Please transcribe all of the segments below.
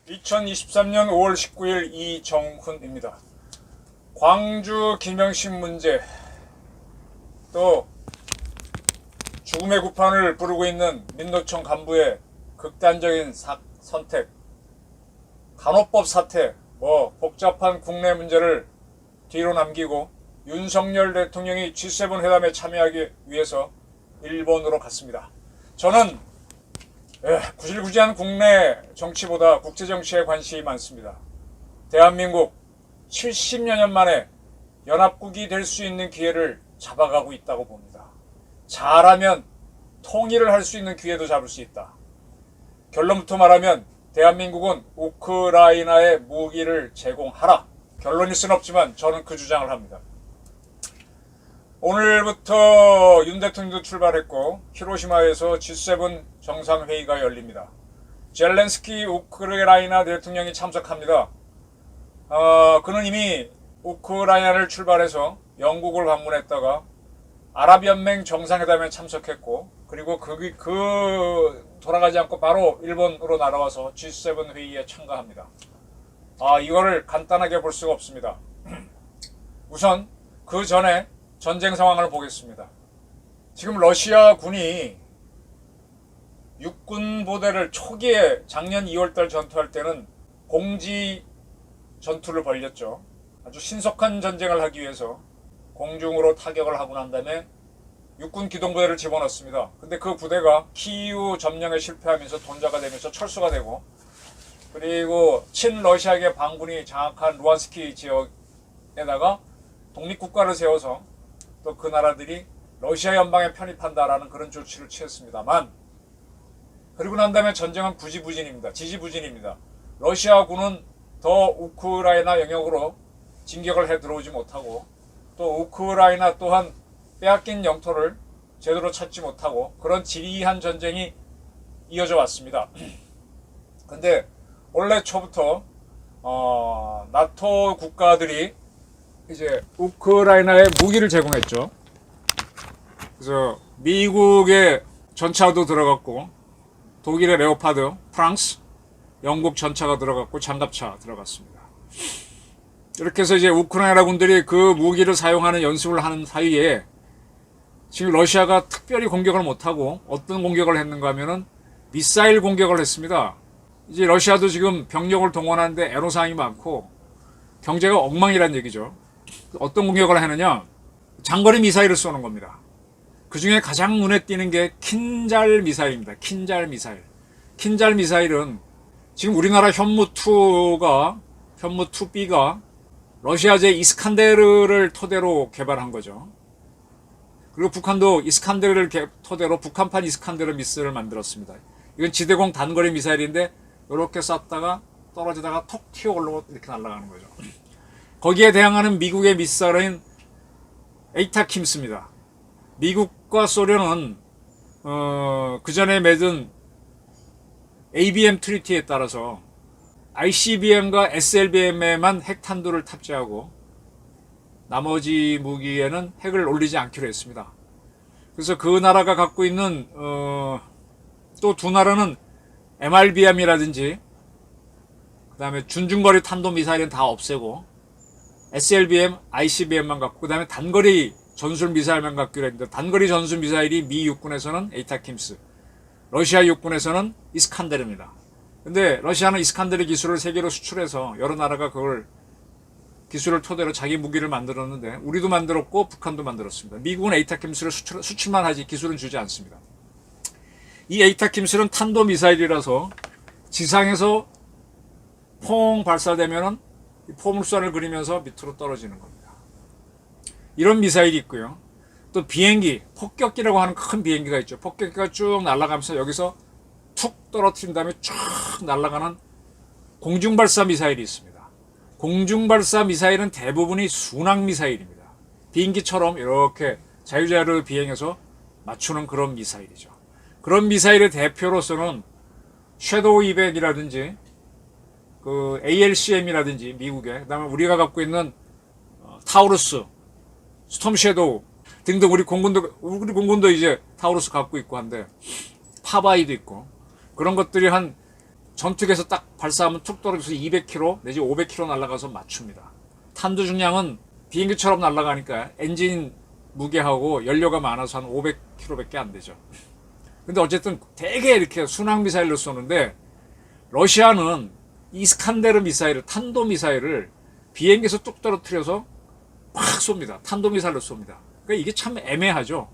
2023년 5월 19일 이정훈입니다. 광주 김영신 문제, 또 죽음의 구판을 부르고 있는 민노총 간부의 극단적인 선택, 간호법 사태, 복잡한 국내 문제를 뒤로 남기고 윤석열 대통령이 G7 회담에 참여하기 위해서 일본으로 갔습니다. 저는 구질구질한 국내 정치보다 국제 정치에 관심이 많습니다. 대한민국 70여 년 만에 연합국이 될 수 있는 기회를 잡아가고 있다고 봅니다. 잘하면 통일을 할 수 있는 기회도 잡을 수 있다. 결론부터 말하면 대한민국은 우크라이나에 무기를 제공하라. 결론일 순 없지만 저는 그 주장을 합니다. 오늘부터 윤 대통령도 출발했고 히로시마에서 G7 정상회의가 열립니다. 젤렌스키 우크라이나 대통령이 참석합니다. 그는 이미 우크라이나를 출발해서 영국을 방문했다가 아랍연맹 정상회담에 참석했고, 그리고 돌아가지 않고 바로 일본으로 날아와서 G7 회의에 참가합니다. 이거를 간단하게 볼 수가 없습니다. 우선 그 전에 전쟁 상황을 보겠습니다. 지금 러시아 군이 육군 부대를 초기에 작년 2월달 전투할 때는 공지 전투를 벌였죠. 아주 신속한 전쟁을 하기 위해서 공중으로 타격을 하고 난 다음에 육군 기동부대를 집어넣습니다. 근데 그 부대가 키이우 점령에 실패하면서 돈자가 되면서 철수가 되고, 그리고 친러시아계 반군이 장악한 루안스키 지역에다가 독립국가를 세워서 또 그 나라들이 러시아 연방에 편입한다라는 그런 조치를 취했습니다만, 그리고 난 다음에 전쟁은 지지부진입니다. 러시아군은 더 우크라이나 영역으로 진격을 해 들어오지 못하고, 또 우크라이나 또한 빼앗긴 영토를 제대로 찾지 못하고 그런 지리한 전쟁이 이어져 왔습니다. 근데 원래 초부터 나토 국가들이 이제 우크라이나에 무기를 제공했죠. 그래서 미국의 전차도 들어갔고, 독일의 레오파드, 프랑스, 영국 전차가 들어갔고, 장갑차 들어갔습니다. 이렇게 해서 이제 우크라이나 군들이 그 무기를 사용하는 연습을 하는 사이에 지금 러시아가 특별히 공격을 못하고 어떤 공격을 했는가 하면은 미사일 공격을 했습니다. 이제 러시아도 지금 병력을 동원하는데 애로사항이 많고 경제가 엉망이란 얘기죠. 어떤 공격을 하느냐? 장거리 미사일을 쏘는 겁니다. 그 중에 가장 눈에 띄는 게 킨잘 미사일입니다. 킨잘 미사일은 지금 우리나라 현무2B가 러시아제 이스칸데르를 토대로 개발한 거죠. 그리고 북한도 이스칸데르를 토대로 북한판 이스칸데르 미사일을 만들었습니다. 이건 지대공 단거리 미사일인데 이렇게 쐈다가 떨어지다가 톡 튀어 올라오고 이렇게 날아가는 거죠. 거기에 대항하는 미국의 미사일은 에이타킴스입니다. 미국과 소련은 그 전에 맺은 ABM 트리티에 따라서 ICBM과 SLBM에만 핵탄두를 탑재하고 나머지 무기에는 핵을 올리지 않기로 했습니다. 그래서 그 나라가 갖고 있는 또 두 나라는 MRBM이라든지 그 다음에 준중거리 탄도미사일은 다 없애고 SLBM, ICBM만 갖고 그 다음에 단거리 전술 미사일만 갖기로 했는데, 단거리 전술 미사일이 미 육군에서는 에이타킴스, 러시아 육군에서는 이스칸데르입니다. 근데 러시아는 이스칸데르 기술을 세계로 수출해서 여러 나라가 그걸 기술을 토대로 자기 무기를 만들었는데, 우리도 만들었고 북한도 만들었습니다. 미국은 에이타킴스를 수출만 하지 기술은 주지 않습니다. 이 에이타킴스는 탄도미사일이라서 지상에서 퐁 발사되면은 포물선을 그리면서 밑으로 떨어지는 겁니다. 이런 미사일이 있고요. 또 비행기, 폭격기라고 하는 큰 비행기가 있죠. 폭격기가 쭉 날아가면서 여기서 툭 떨어뜨린 다음에 쭉 날아가는 공중발사 미사일이 있습니다. 공중발사 미사일은 대부분이 순항미사일입니다. 비행기처럼 이렇게 자유자재로 비행해서 맞추는 그런 미사일이죠. 그런 미사일의 대표로서는 섀도우 200이라든지 그 ALCM이라든지 미국의, 그다음에 우리가 갖고 있는 타우루스, 스톰 섀도우 등등 우리 공군도 이제 타우루스 갖고 있고 한데 파바이도 있고 그런 것들이 한 전투기에서 딱 발사하면 툭 떨어져서 200km 내지 500km 날아가서 맞춥니다. 탄두 중량은 비행기처럼 날아가니까 엔진 무게하고 연료가 많아서 한 500km밖에 안 되죠. 근데 어쨌든 되게 이렇게 순항 미사일로 쏘는데 러시아는 이스칸데르 미사일을 탄도 미사일을 비행기에서 뚝 떨어뜨려서 팍 쏩니다. 탄도 미사일로 쏩니다. 그러니까 이게 참 애매하죠.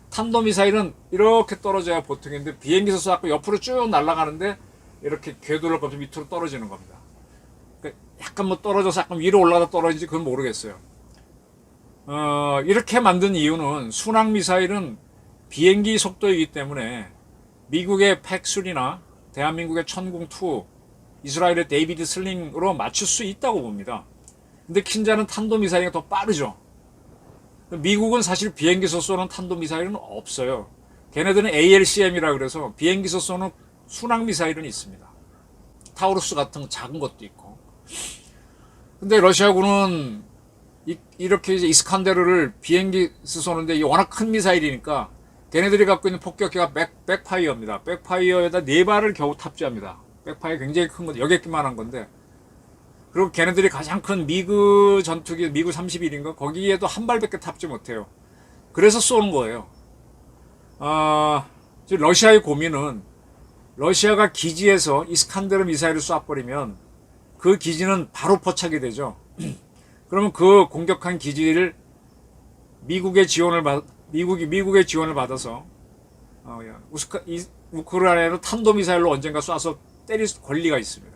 탄도 미사일은 이렇게 떨어져야 보통인데 비행기에서 쏘고 옆으로 쭉 날아가는데 이렇게 궤도를 거쳐 밑으로 떨어지는 겁니다. 그러니까 약간 뭐 떨어져서 약간 위로 올라가다 떨어지지 그건 모르겠어요. 이렇게 만든 이유는 순항 미사일은 비행기 속도이기 때문에 미국의 팩3나 대한민국의 천궁2, 이스라엘의 데이비드 슬링으로 맞출 수 있다고 봅니다. 근데 킨자는 탄도미사일이 더 빠르죠. 미국은 사실 비행기에서 쏘는 탄도미사일은 없어요. 걔네들은 ALCM이라 그래서 비행기에서 쏘는 순항미사일은 있습니다. 타우루스 같은 작은 것도 있고. 근데 러시아군은 이렇게 이제 이스칸데르를 비행기에서 쏘는데 이게 워낙 큰 미사일이니까 걔네들이 갖고 있는 폭격기가 백파이어입니다. 백파이어에다 4발을 겨우 탑재합니다. 백파이어 굉장히 큰 건데 여객기만 한 건데 그리고 걔네들이 가장 큰 미그 전투기 미그 31인가 거기에도 한 발밖에 탑재 못해요. 그래서 쏘는 거예요. 러시아의 고민은 러시아가 기지에서 이스칸데르 미사일을 쏴버리면 그 기지는 바로 포착이 되죠. 그러면 그 공격한 기지를 미국의 지원을 받아서 우크라이나로 탄도미사일로 언젠가 쏴서 때릴 권리가 있습니다.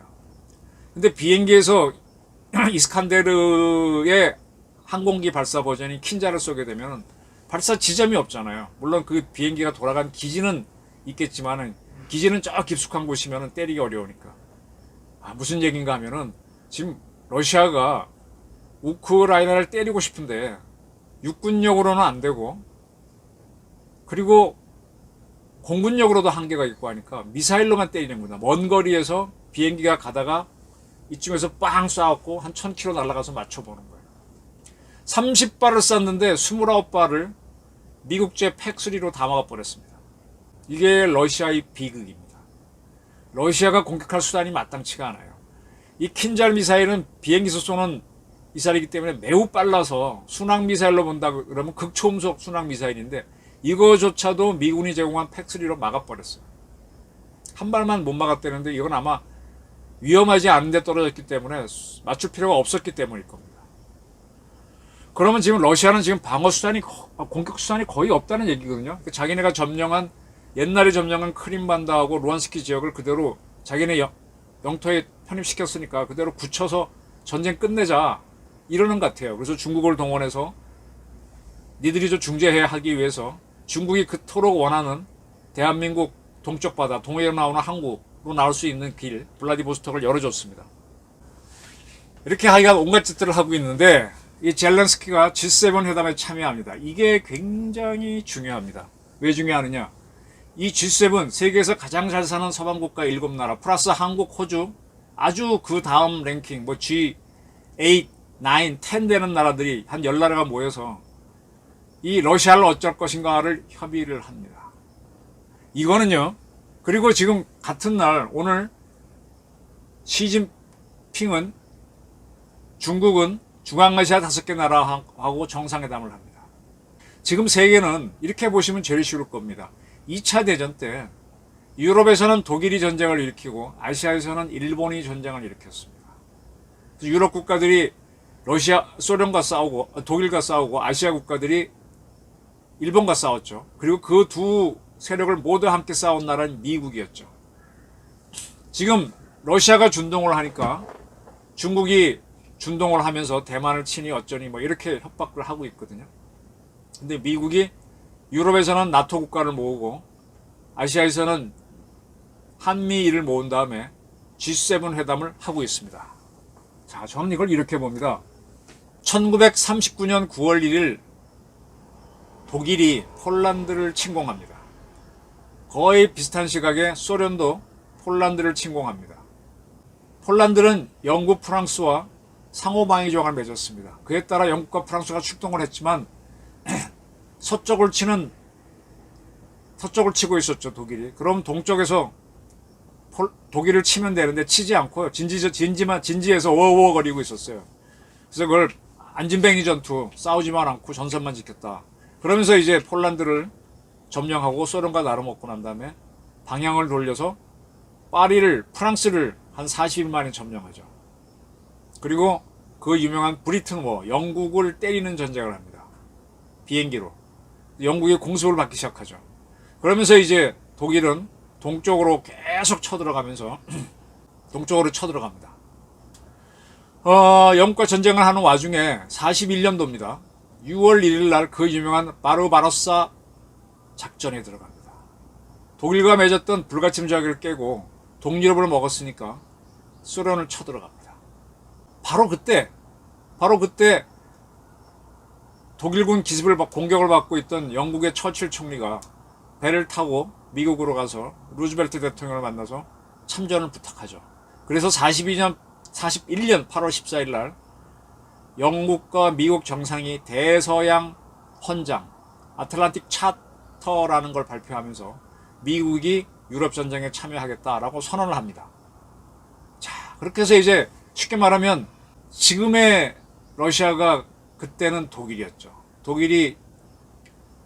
근데 비행기에서 이스칸데르의 항공기 발사 버전이 킨자를 쏘게 되면 발사 지점이 없잖아요. 물론 그 비행기가 돌아간 기지는 있겠지만은 기지는 저 깊숙한 곳이면 때리기 어려우니까. 무슨 얘기인가 하면은 지금 러시아가 우크라이나를 때리고 싶은데 육군력으로는 안 되고 그리고 공군력으로도 한계가 있고 하니까 미사일로만 때리는구나. 먼 거리에서 비행기가 가다가 이쯤에서 빵 쏴갖고 한 1000km 날아가서 맞춰보는 거예요. 30발을 쐈는데 29발을 미국제 팩3로 다 막아버렸습니다. 이게 러시아의 비극입니다. 러시아가 공격할 수단이 마땅치가 않아요. 이 킨잘 미사일은 비행기에서 쏘는 미사일이기 때문에 매우 빨라서 순항 미사일로 본다 그러면 극초음속 순항 미사일인데 이거조차도 미군이 제공한 팩3로 막아버렸어요. 한 발만 못 막았다는데 이건 아마 위험하지 않은데 떨어졌기 때문에 맞출 필요가 없었기 때문일 겁니다. 그러면 지금 러시아는 지금 방어 수단이 공격 수단이 거의 없다는 얘기거든요. 자기네가 옛날에 점령한 크림반다하고 루안스키 지역을 그대로 자기네 영토에 편입시켰으니까 그대로 굳혀서 전쟁 끝내자 이러는 것 같아요. 그래서 중국을 동원해서 니들이 좀 중재해야 하기 위해서 중국이 그토록 원하는 대한민국 동쪽 바다, 동해로 나오는 항구로 나올 수 있는 길, 블라디보스톡을 열어줬습니다. 이렇게 하여간 온갖 짓들을 하고 있는데 이 젤렌스키가 G7 회담에 참여합니다. 이게 굉장히 중요합니다. 왜 중요하느냐? 이 G7 세계에서 가장 잘 사는 서방 국가 7나라 플러스 한국, 호주 아주 그 다음 랭킹 뭐 G8, 9, 10 되는 나라들이 한 10나라가 모여서 이 러시아를 어쩔 것인가를 협의를 합니다. 이거는요. 그리고 지금 같은 날 오늘 시진핑은 중국은 중앙아시아 5개 나라하고 정상회담을 합니다. 지금 세계는 이렇게 보시면 제일 쉬울 겁니다. 2차 대전 때 유럽에서는 독일이 전쟁을 일으키고 아시아에서는 일본이 전쟁을 일으켰습니다. 유럽 국가들이 소련과 싸우고 독일과 싸우고 아시아 국가들이 일본과 싸웠죠. 그리고 그 두 세력을 모두 함께 싸운 나라는 미국이었죠. 지금 러시아가 준동을 하니까 중국이 준동을 하면서 대만을 치니 어쩌니 뭐 이렇게 협박을 하고 있거든요. 근데 미국이 유럽에서는 나토 국가를 모으고 아시아에서는 한미일을 모은 다음에 G7 회담을 하고 있습니다. 자, 저는 이걸 이렇게 봅니다. 1939년 9월 1일 독일이 폴란드를 침공합니다. 거의 비슷한 시각에 소련도 폴란드를 침공합니다. 폴란드는 영국, 프랑스와 상호방위 조약을 맺었습니다. 그에 따라 영국과 프랑스가 출동을 했지만 서쪽을 치고 있었죠, 독일이. 그럼 동쪽에서 독일을 치면 되는데 치지 않고 진지에서 워워거리고 있었어요. 그래서 그걸 안진뱅이 전투, 싸우지만 않고 전선만 지켰다. 그러면서 이제 폴란드를 점령하고 소련과 나눠먹고 난 다음에 방향을 돌려서 프랑스를 한 40일 만에 점령하죠. 그리고 그 유명한 브리튼 워, 영국을 때리는 전쟁을 합니다. 비행기로. 영국이 공습을 받기 시작하죠. 그러면서 이제 독일은 동쪽으로 계속 쳐들어가면서 동쪽으로 쳐들어갑니다. 영국과 전쟁을 하는 와중에 41년도입니다. 6월 1일 날 그 유명한 바르바로사 작전에 들어갑니다. 독일과 맺었던 불가침 조약을 깨고 동유럽을 먹었으니까 소련을 쳐들어갑니다. 바로 그때 독일군 공격을 받고 있던 영국의 처칠 총리가 배를 타고 미국으로 가서 루즈벨트 대통령을 만나서 참전을 부탁하죠. 그래서 41년 8월 14일 날 영국과 미국 정상이 대서양 헌장, 아틀란틱 차터라는 걸 발표하면서 미국이 유럽 전쟁에 참여하겠다라고 선언을 합니다. 자, 그렇게 해서 이제 쉽게 말하면 지금의 러시아가 그때는 독일이었죠. 독일이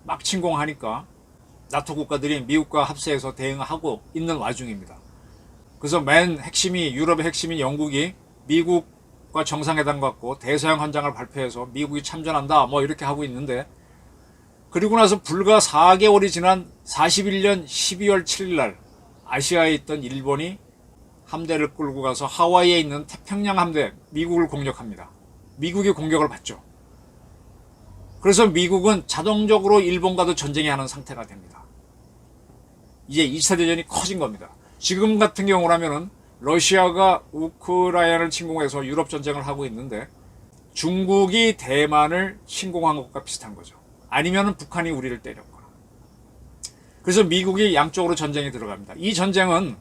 막 침공하니까 나토 국가들이 미국과 합세해서 대응하고 있는 와중입니다. 그래서 유럽의 핵심인 영국이 미국과 정상회담 갖고 대서양 헌장을 발표해서 미국이 참전한다 뭐 이렇게 하고 있는데, 그리고 나서 불과 4개월이 지난 41년 12월 7일 날 아시아에 있던 일본이 함대를 끌고 가서 하와이에 있는 태평양 함대 미국을 공격합니다. 미국이 공격을 받죠. 그래서 미국은 자동적으로 일본과도 전쟁에 하는 상태가 됩니다. 이제 2차 대전이 커진 겁니다. 지금 같은 경우라면은 러시아가 우크라이나를 침공해서 유럽 전쟁을 하고 있는데 중국이 대만을 침공한 것과 비슷한 거죠. 아니면은 북한이 우리를 때렸거나. 그래서 미국이 양쪽으로 전쟁에 들어갑니다. 이 전쟁은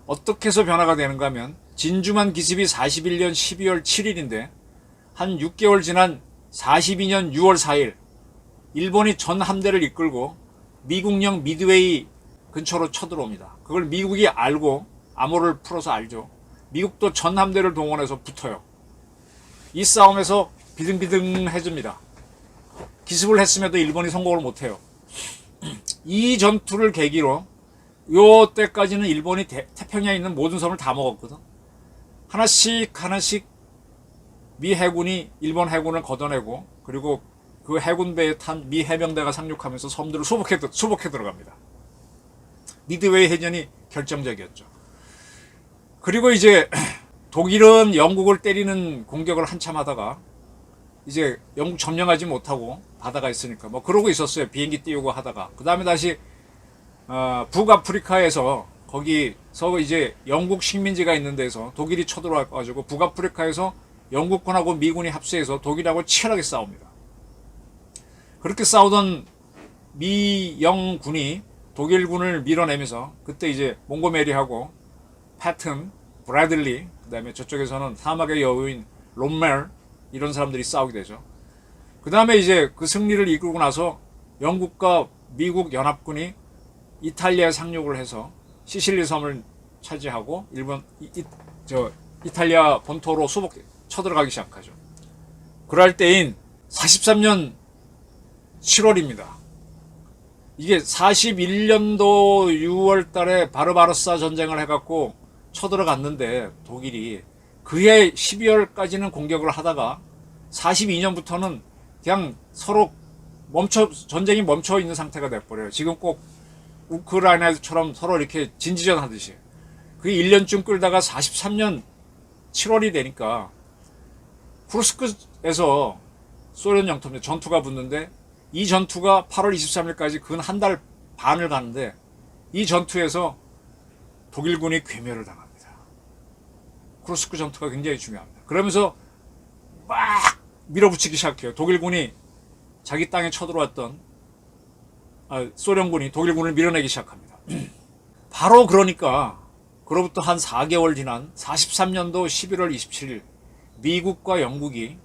어떻게 해서 변화가 되는가 하면 진주만 기습이 41년 12월 7일인데 한 6개월 지난 42년 6월 4일 일본이 전 함대를 이끌고 미국령 미드웨이 근처로 쳐들어옵니다. 그걸 미국이 알고 암호를 풀어서 알죠. 미국도 전 함대를 동원해서 붙어요. 이 싸움에서 비등비등해집니다. 기습을 했음에도 일본이 성공을 못해요. 이 전투를 계기로 요 때까지는 일본이 태평양에 있는 모든 섬을 다 먹었거든. 하나씩 미 해군이 일본 해군을 걷어내고, 그리고 그 해군배에 탄 미 해병대가 상륙하면서 섬들을 수복해 들어갑니다. 미드웨이 해전이 결정적이었죠. 그리고 이제 독일은 영국을 때리는 공격을 한참 하다가 이제 영국 점령하지 못하고 바다가 있으니까 뭐 그러고 있었어요. 비행기 띄우고 하다가. 그 다음에 다시 북아프리카에서 거기서 이제 영국 식민지가 있는 데서 독일이 쳐들어와가지고 북아프리카에서 영국군하고 미군이 합세해서 독일하고 치열하게 싸웁니다. 그렇게 싸우던 미영군이 독일군을 밀어내면서 그때 이제 몽고메리하고 패튼, 브래들리, 그 다음에 저쪽에서는 사막의 여우인 롬멜 이런 사람들이 싸우게 되죠. 그 다음에 이제 그 승리를 이끌고 나서 영국과 미국 연합군이 이탈리아에 상륙을 해서 시실리 섬을 차지하고 이탈리아 본토로 쳐들어가기 시작하죠. 그럴 때인 43년 7월입니다. 이게 41년도 6월 달에 바르바로사 전쟁을 해갖고 쳐들어갔는데 독일이 그해 12월까지는 공격을 하다가 42년부터는 그냥 서로 전쟁이 멈춰 있는 상태가 돼버려요. 지금 꼭 우크라이나처럼 서로 이렇게 진지전 하듯이. 그게 1년쯤 끌다가 43년 7월이 되니까 쿠르스크에서 소련 영토입니다. 전투가 붙는데 이 전투가 8월 23일까지 근 한 달 반을 가는데 이 전투에서 독일군이 괴멸을 당합니다. 쿠르스크 전투가 굉장히 중요합니다. 그러면서 막 밀어붙이기 시작해요. 독일군이 자기 땅에 쳐들어왔던 소련군이 독일군을 밀어내기 시작합니다. 바로 그러니까 그로부터 한 4개월 지난 43년도 11월 27일 미국과 영국이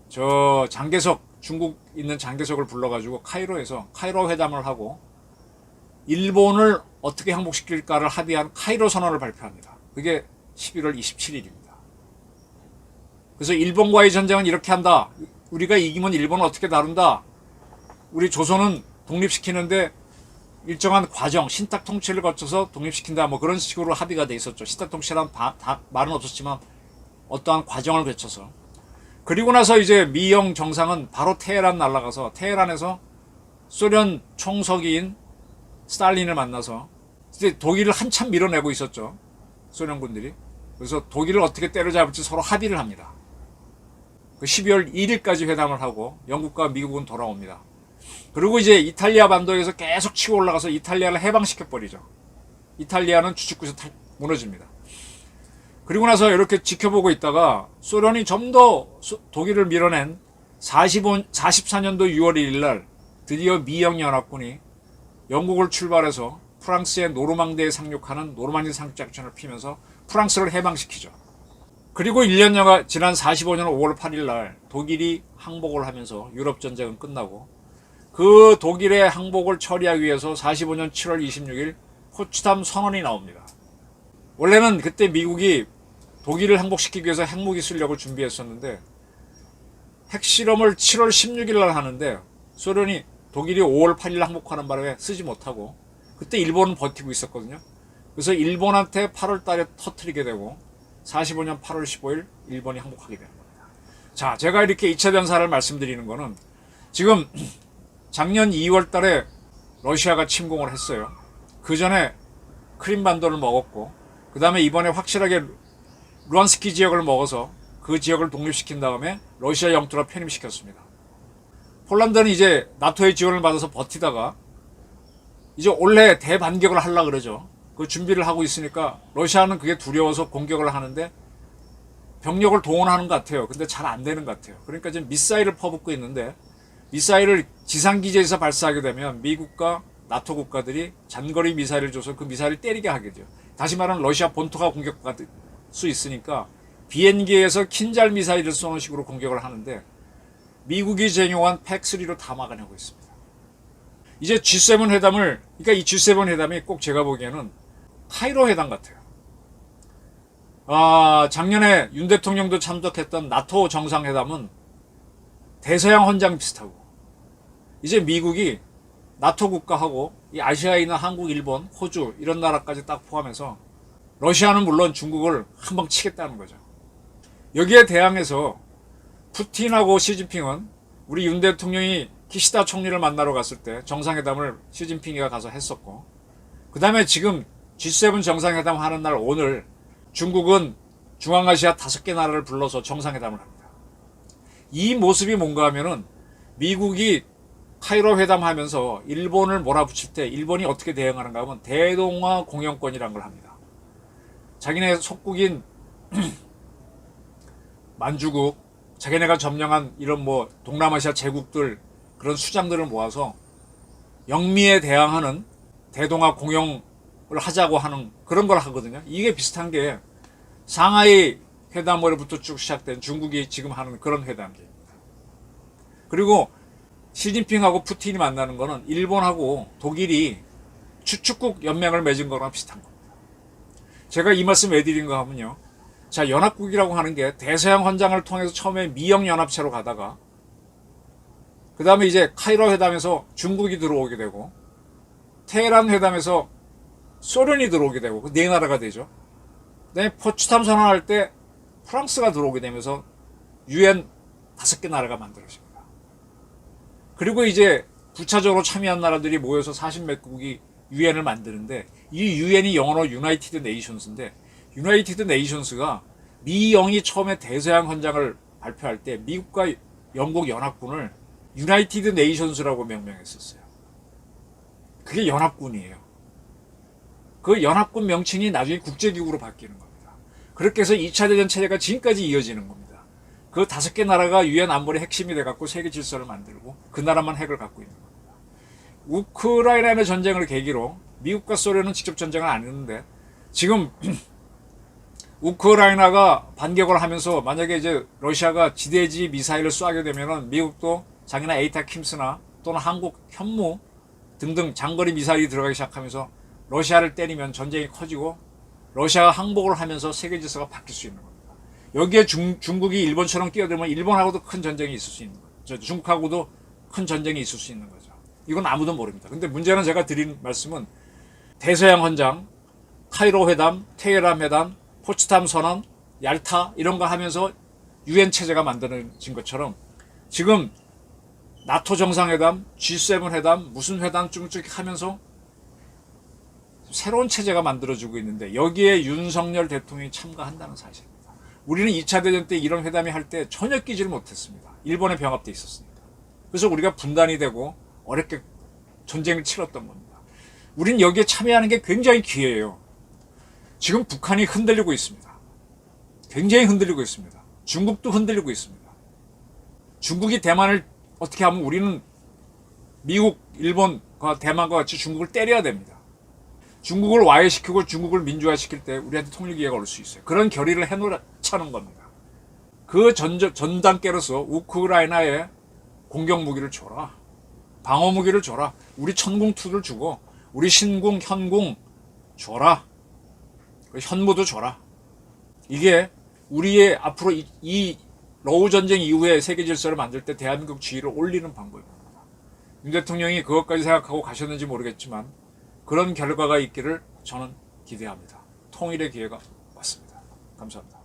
저 장개석, 중국 있는 장개석을 불러가지고 카이로 회담을 하고 일본을 어떻게 항복시킬까를 합의한 카이로 선언을 발표합니다. 그게 11월 27일입니다. 그래서 일본과의 전쟁은 이렇게 한다. 우리가 이기면 일본은 어떻게 다룬다. 우리 조선은 독립시키는데 일정한 과정, 신탁 통치를 거쳐서 독립시킨다. 뭐 그런 식으로 합의가 돼 있었죠. 신탁 통치란 말은 없었지만 어떠한 과정을 거쳐서. 그리고 나서 이제 미영 정상은 바로 테헤란 날아가서 테헤란에서 소련 총서기인 스탈린을 만나서 이제 독일을 한참 밀어내고 있었죠. 소련군들이. 그래서 독일을 어떻게 때려잡을지 서로 합의를 합니다. 그 12월 1일까지 회담을 하고 영국과 미국은 돌아옵니다. 그리고 이제 이탈리아 반도에서 계속 치고 올라가서 이탈리아를 해방시켜버리죠. 이탈리아는 주축구에서 무너집니다. 그리고 나서 이렇게 지켜보고 있다가 소련이 좀 더 독일을 밀어낸 44년도 6월 1일 날 드디어 미영연합군이 영국을 출발해서 프랑스의 노르망디에 상륙하는 노르망디 상륙작전을 피면서 프랑스를 해방시키죠. 그리고 1년여가 지난 45년 5월 8일 날 독일이 항복을 하면서 유럽전쟁은 끝나고 그 독일의 항복을 처리하기 위해서 45년 7월 26일 포츠담 선언이 나옵니다. 원래는 그때 미국이 독일을 항복시키기 위해서 핵무기 쓰려고 준비했었는데 핵실험을 7월 16일 날 하는데 소련이 독일이 5월 8일 항복하는 바람에 쓰지 못하고 그때 일본은 버티고 있었거든요. 그래서 일본한테 8월 달에 터뜨리게 되고 45년 8월 15일 일본이 항복하게 되는 겁니다. 자, 제가 이렇게 2차 전사를 말씀드리는 거는 지금 작년 2월 달에 러시아가 침공을 했어요. 그 전에 크림반도를 먹었고 그 다음에 이번에 확실하게 루안스키 지역을 먹어서 그 지역을 독립시킨 다음에 러시아 영토로 편입시켰습니다. 폴란드는 이제 나토의 지원을 받아서 버티다가 이제 올해 대반격을 하려고 그러죠. 그 준비를 하고 있으니까 러시아는 그게 두려워서 공격을 하는데 병력을 동원하는 것 같아요. 근데 잘 안 되는 것 같아요. 그러니까 지금 미사일을 퍼붓고 있는데 미사일을 지상기지에서 발사하게 되면 미국과 나토 국가들이 장거리 미사일을 줘서 그 미사일을 때리게 하게 돼요. 다시 말하면 러시아 본토가 공격받을 수 있으니까 비행기에서 킨잘 미사일을 쏘는 식으로 공격을 하는데 미국이 제공한 팩3로 다 막아내고 있습니다. 이제 G7 회담을, 그러니까 이 G7 회담이 꼭 제가 보기에는 카이로 회담 같아요. 작년에 윤 대통령도 참석했던 나토 정상회담은 대서양 헌장 비슷하고 이제 미국이 나토 국가하고 이 아시아에 있는 한국, 일본, 호주 이런 나라까지 딱 포함해서 러시아는 물론 중국을 한방 치겠다는 거죠. 여기에 대항해서 푸틴하고 시진핑은 우리 윤 대통령이 키시다 총리를 만나러 갔을 때 정상회담을 시진핑이가 가서 했었고 그 다음에 지금 G7 정상회담 하는 날 오늘 중국은 중앙아시아 5개 나라를 불러서 정상회담을 합니다. 이 모습이 뭔가 하면은 미국이 카이로 회담하면서 일본을 몰아붙일 때 일본이 어떻게 대응하는가 하면 대동아 공영권이라는 걸 합니다. 자기네 속국인 만주국, 자기네가 점령한 이런 뭐 동남아시아 제국들 그런 수장들을 모아서 영미에 대항하는 대동아 공영을 하자고 하는 그런 걸 하거든요. 이게 비슷한 게 상하이 회담으로부터 쭉 시작된 중국이 지금 하는 그런 회담입니다. 그리고 시진핑하고 푸틴이 만나는 거는 일본하고 독일이 추축국 연맹을 맺은 거랑 비슷한 겁니다. 제가 이 말씀 왜 드린가 하면요. 자, 연합국이라고 하는 게 대서양 헌장을 통해서 처음에 미영연합체로 가다가 그 다음에 이제 카이로 회담에서 중국이 들어오게 되고 테헤란 회담에서 소련이 들어오게 되고 그 네 나라가 되죠. 그 다음에 포츠담 선언할 때 프랑스가 들어오게 되면서 UN 5개 나라가 만들어집니다. 그리고 이제 부차적으로 참여한 나라들이 모여서 40몇 국이 UN을 만드는데 이 UN이 영어로 유나이티드 네이션스인데 유나이티드 네이션스가 미영이 처음에 대서양 헌장을 발표할 때 미국과 영국 연합군을 유나이티드 네이션스라고 명명했었어요. 그게 연합군이에요. 그 연합군 명칭이 나중에 국제기구로 바뀌는 겁니다. 그렇게 해서 2차 대전 체제가 지금까지 이어지는 겁니다. 그 5개 나라가 유엔 안보리 핵심이 돼갖고 세계 질서를 만들고 그 나라만 핵을 갖고 있는 겁니다. 우크라이나의 전쟁을 계기로 미국과 소련은 직접 전쟁을 안 했는데 지금 우크라이나가 반격을 하면서 만약에 이제 러시아가 지대지 미사일을 쏘게 되면은 미국도 자기나 에이타킴스나 또는 한국 현무 등등 장거리 미사일이 들어가기 시작하면서 러시아를 때리면 전쟁이 커지고 러시아가 항복을 하면서 세계 질서가 바뀔 수 있는 겁니다. 여기에 중국이 일본처럼 끼어들면 일본하고도 큰 전쟁이 있을 수 있는 거죠. 중국하고도 큰 전쟁이 있을 수 있는 거죠. 이건 아무도 모릅니다. 근데 문제는 제가 드린 말씀은 대서양 헌장, 카이로 회담, 테헤란 회담, 포츠담 선언, 얄타 이런 거 하면서 유엔 체제가 만들어진 것처럼 지금 나토 정상회담, G7 회담, 무슨 회담 쭉쭉 하면서 새로운 체제가 만들어지고 있는데 여기에 윤석열 대통령이 참가한다는 사실입니다. 우리는 2차 대전 때 이런 회담이 할 때 전혀 끼지를 못했습니다. 일본에 병합돼 있었으니까. 그래서 우리가 분단이 되고 어렵게 전쟁을 치렀던 겁니다. 우린 여기에 참여하는 게 굉장히 기회예요. 지금 북한이 흔들리고 있습니다. 굉장히 흔들리고 있습니다. 중국도 흔들리고 있습니다. 중국이 대만을 어떻게 하면 우리는 미국, 일본과 대만과 같이 중국을 때려야 됩니다. 중국을 와해시키고 중국을 민주화시킬 때 우리한테 통일기회가 올 수 있어요. 그런 결의를 해놓자는 겁니다. 그 전 단계로서 우크라이나에 공격무기를 줘라. 방어무기를 줘라. 우리 천궁2를 주고 우리 신궁, 현궁 줘라. 현무도 줘라. 이게 우리의 앞으로 이 러우 전쟁 이후에 세계 질서를 만들 때 대한민국 지위를 올리는 방법입니다. 윤 대통령이 그것까지 생각하고 가셨는지 모르겠지만 그런 결과가 있기를 저는 기대합니다. 통일의 기회가 왔습니다. 감사합니다.